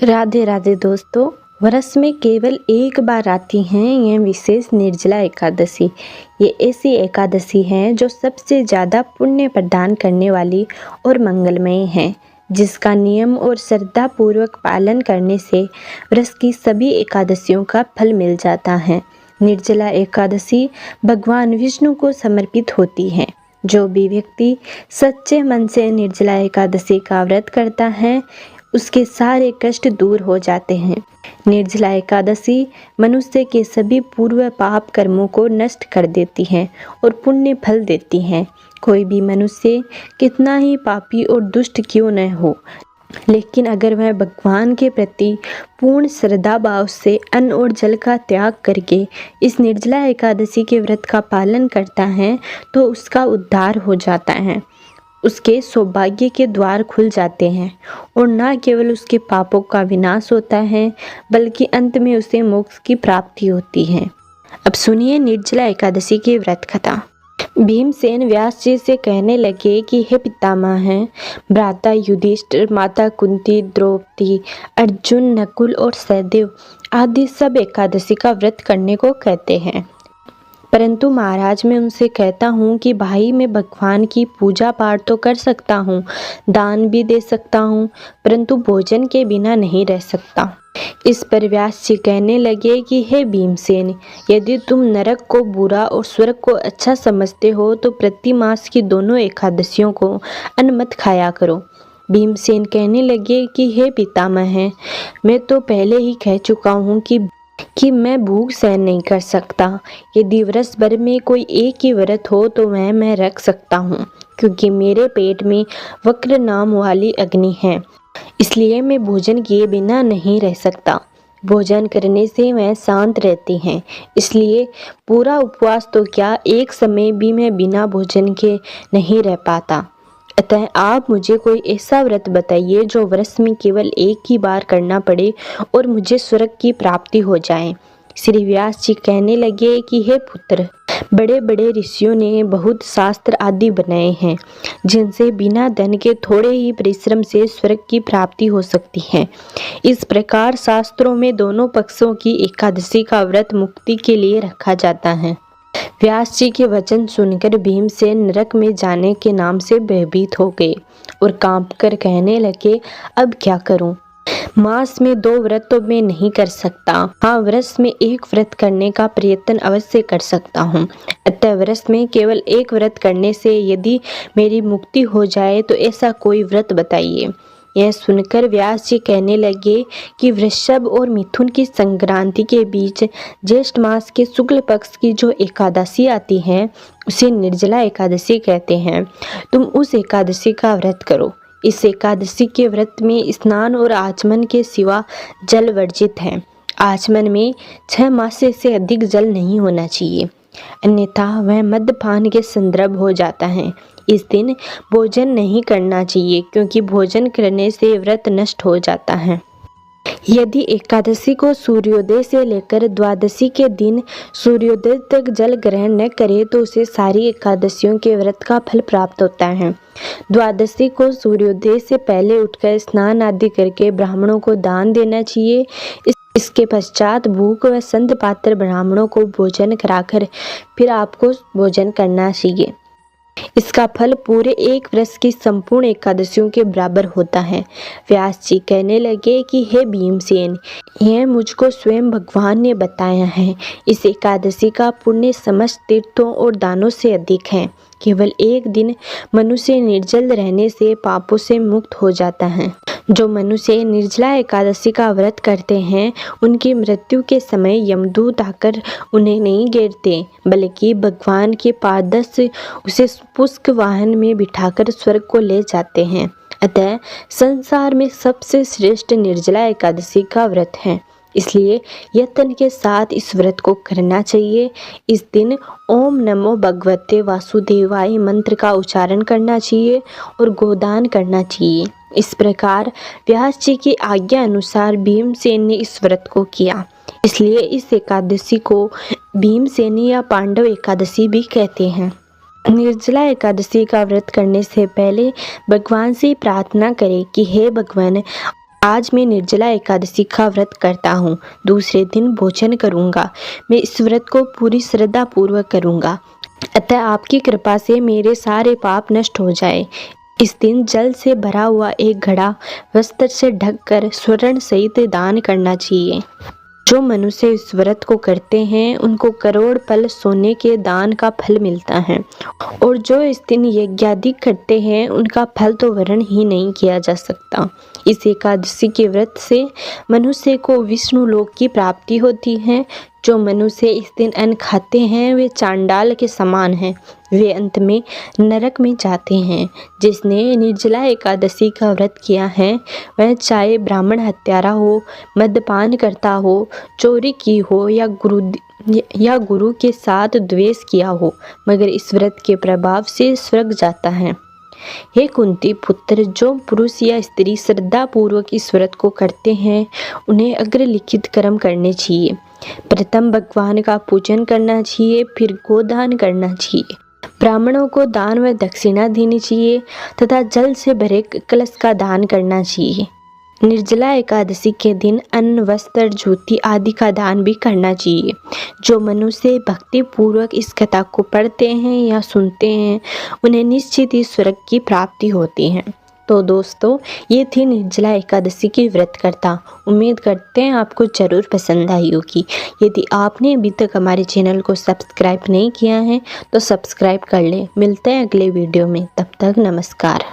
राधे राधे दोस्तों। वर्ष में केवल एक बार आती हैं यह विशेष निर्जला एकादशी। ये ऐसी एकादशी है जो सबसे ज़्यादा पुण्य प्रदान करने वाली और मंगलमय है, जिसका नियम और श्रद्धा पूर्वक पालन करने से वर्ष की सभी एकादशियों का फल मिल जाता है। निर्जला एकादशी भगवान विष्णु को समर्पित होती है। जो भी व्यक्ति सच्चे मन से निर्जला एकादशी का व्रत करता है उसके सारे कष्ट दूर हो जाते हैं। निर्जला एकादशी मनुष्य के सभी पूर्व पाप कर्मों को नष्ट कर देती है और पुण्य फल देती है। कोई भी मनुष्य कितना ही पापी और दुष्ट क्यों न हो, लेकिन अगर वह भगवान के प्रति पूर्ण श्रद्धा भाव से अन्न और जल का त्याग करके इस निर्जला एकादशी के व्रत का पालन करता है तो उसका उद्धार हो जाता है, उसके सौभाग्य के द्वार खुल जाते हैं और न केवल उसके पापों का विनाश होता है बल्कि अंत में उसे मोक्ष की प्राप्ति होती है। अब सुनिए निर्जला एकादशी की व्रत कथा। भीमसेन व्यास जी से कहने लगे कि हे पितामह हैं, भ्राता युधिष्ठिर, माता कुंती, द्रौपदी, अर्जुन, नकुल और सहदेव आदि सब एकादशी का व्रत करने को कहते हैं, परंतु महाराज मैं उनसे कहता हूँ कि भाई मैं भगवान की पूजा पाठ तो कर सकता हूँ, दान भी दे सकता हूँ, परंतु भोजन के बिना नहीं रह सकता। इस पर व्यास जी कहने लगे कि हे भीमसेन, यदि तुम नरक को बुरा और स्वर्ग को अच्छा समझते हो तो प्रति मास की दोनों एकादशियों को अन्न मत खाया करो। भीमसेन कहने लगे कि हे पितामह हैं, मैं तो पहले ही कह चुका हूँ कि मैं भूख सहन नहीं कर सकता। यदि वर्ष भर में कोई एक ही व्रत हो तो वह मैं रख सकता हूँ, क्योंकि मेरे पेट में वक्र नाम वाली अग्नि है, इसलिए मैं भोजन किए बिना नहीं रह सकता। भोजन करने से वह शांत रहती हैं, इसलिए पूरा उपवास तो क्या, एक समय भी मैं बिना भोजन के नहीं रह पाता। अतः आप मुझे कोई ऐसा व्रत बताइए जो वर्ष में केवल एक ही बार करना पड़े और मुझे स्वर्ग की प्राप्ति हो जाए। श्री व्यास जी कहने लगे कि हे पुत्र, बड़े बड़े ऋषियों ने बहुत शास्त्र आदि बनाए हैं जिनसे बिना धन के थोड़े ही परिश्रम से स्वर्ग की प्राप्ति हो सकती है। इस प्रकार शास्त्रों में दोनों पक्षों की एकादशी का व्रत मुक्ति के लिए रखा जाता है। व्यास जी के वचन सुनकर भीमसेन नरक में जाने के नाम से भयभीत हो गए और कांपकर कहने लगे, अब क्या करूं? मास में 2 व्रत तो मैं नहीं कर सकता, हाँ वर्ष में एक व्रत करने का प्रयत्न अवश्य कर सकता हूँ। अतः वर्ष में केवल एक व्रत करने से यदि मेरी मुक्ति हो जाए तो ऐसा कोई व्रत बताइए। यह सुनकर व्यास जी कहने लगे कि वृषभ और मिथुन की संक्रांति के बीच ज्येष्ठ मास के शुक्ल पक्ष की जो एकादशी आती है उसे निर्जला एकादशी कहते हैं। तुम उस एकादशी का व्रत करो। इस एकादशी के व्रत में स्नान और आचमन के सिवा जल वर्जित है। आचमन में 6 मास से अधिक जल नहीं होना चाहिए, अन्यथा वह मद्यपान के संदर्भ हो जाता है। इस दिन भोजन नहीं करना चाहिए, क्योंकि भोजन करने से व्रत नष्ट हो जाता है। यदि एकादशी को सूर्योदय से लेकर द्वादशी के दिन सूर्योदय तक जल ग्रहण न करे तो उसे सारी एकादशियों के व्रत का फल प्राप्त होता है। द्वादशी को सूर्योदय से पहले उठकर स्नान आदि करके ब्राह्मणों को दान देना चाहिए। इसके पश्चात भूख व संत पात्र ब्राह्मणों को भोजन कराकर फिर आपको भोजन करना चाहिए। इसका फल पूरे एक वर्ष की संपूर्ण एकादशियों के बराबर होता है। व्यास जी कहने लगे कि हे भीमसेन, यह मुझको स्वयं भगवान ने बताया है। इस एकादशी का पुण्य समस्त तीर्थों और दानों से अधिक है। केवल एक दिन मनुष्य निर्जल रहने से पापों से मुक्त हो जाता है। जो मनुष्य निर्जला एकादशी का व्रत करते हैं उनकी मृत्यु के समय यमदूत आकर उन्हें नहीं घेरते, बल्कि भगवान के पादस्य उसे पुष्प वाहन में बिठाकर स्वर्ग को ले जाते हैं। अतः संसार में सबसे श्रेष्ठ निर्जला एकादशी का व्रत है, इसलिए यत्न के साथ इस व्रत को करना चाहिए। इस दिन ओम नमो भगवते वासुदेवाय मंत्र का उच्चारण करना चाहिए और गोदान करना चाहिए। इस प्रकार व्यास जी की आज्ञा अनुसार भीमसेन ने इस व्रत को किया, इसलिए इस एकादशी को भीमसेनी या पांडव एकादशी भी कहते हैं। निर्जला एकादशी का व्रत करने से पहले भगवान से प्रार्थना करें कि हे भगवान, आज मैं निर्जला एकादशी का व्रत करता हूँ। दूसरे दिन भोजन करूँगा। मैं इस व्रत को पूरी श्रद्धा पूर्वक करूँगा, अतः आपकी कृपा से मेरे सारे पाप नष्ट हो जाए। इस दिन जल से भरा हुआ एक घड़ा वस्त्र से ढककर स्वर्ण सहित दान करना चाहिए। जो मनुष्य इस व्रत को करते हैं उनको करोड़ पल सोने के दान का फल मिलता है, और जो इस दिन यज्ञादि करते हैं उनका फल तो वर्णन ही नहीं किया जा सकता। इस एकादशी के व्रत से मनुष्य को विष्णु लोक की प्राप्ति होती है। जो मनुष्य इस दिन अन्न खाते हैं वे चांडाल के समान हैं, वे अंत में नरक में जाते हैं। जिसने निर्जला एकादशी का व्रत किया है वह चाहे ब्राह्मण हत्यारा हो, मद्यपान करता हो, चोरी की हो या गुरु के साथ द्वेष किया हो, मगर इस व्रत के प्रभाव से स्वर्ग जाता है। हे कुंती पुत्र, जो पुरुष या स्त्री श्रद्धा पूर्वक इस व्रत को करते हैं उन्हें अग्रलिखित कर्म करने चाहिए। प्रथम भगवान का पूजन करना चाहिए, फिर गोदान करना चाहिए, ब्राह्मणों को दान व दक्षिणा देनी चाहिए तथा जल से भरे कलश का दान करना चाहिए। निर्जला एकादशी के दिन अन्न, वस्त्र, ज्योति आदि का दान भी करना चाहिए। जो मनुष्य भक्ति पूर्वक इस कथा को पढ़ते हैं या सुनते हैं उन्हें निश्चित ही स्वर्ग की प्राप्ति होती है। तो दोस्तों, ये थी निर्जला एकादशी की व्रत कथा। उम्मीद करते हैं आपको ज़रूर पसंद आई होगी। यदि आपने अभी तक हमारे चैनल को सब्सक्राइब नहीं किया है तो सब्सक्राइब कर लें। मिलते हैं अगले वीडियो में, तब तक नमस्कार।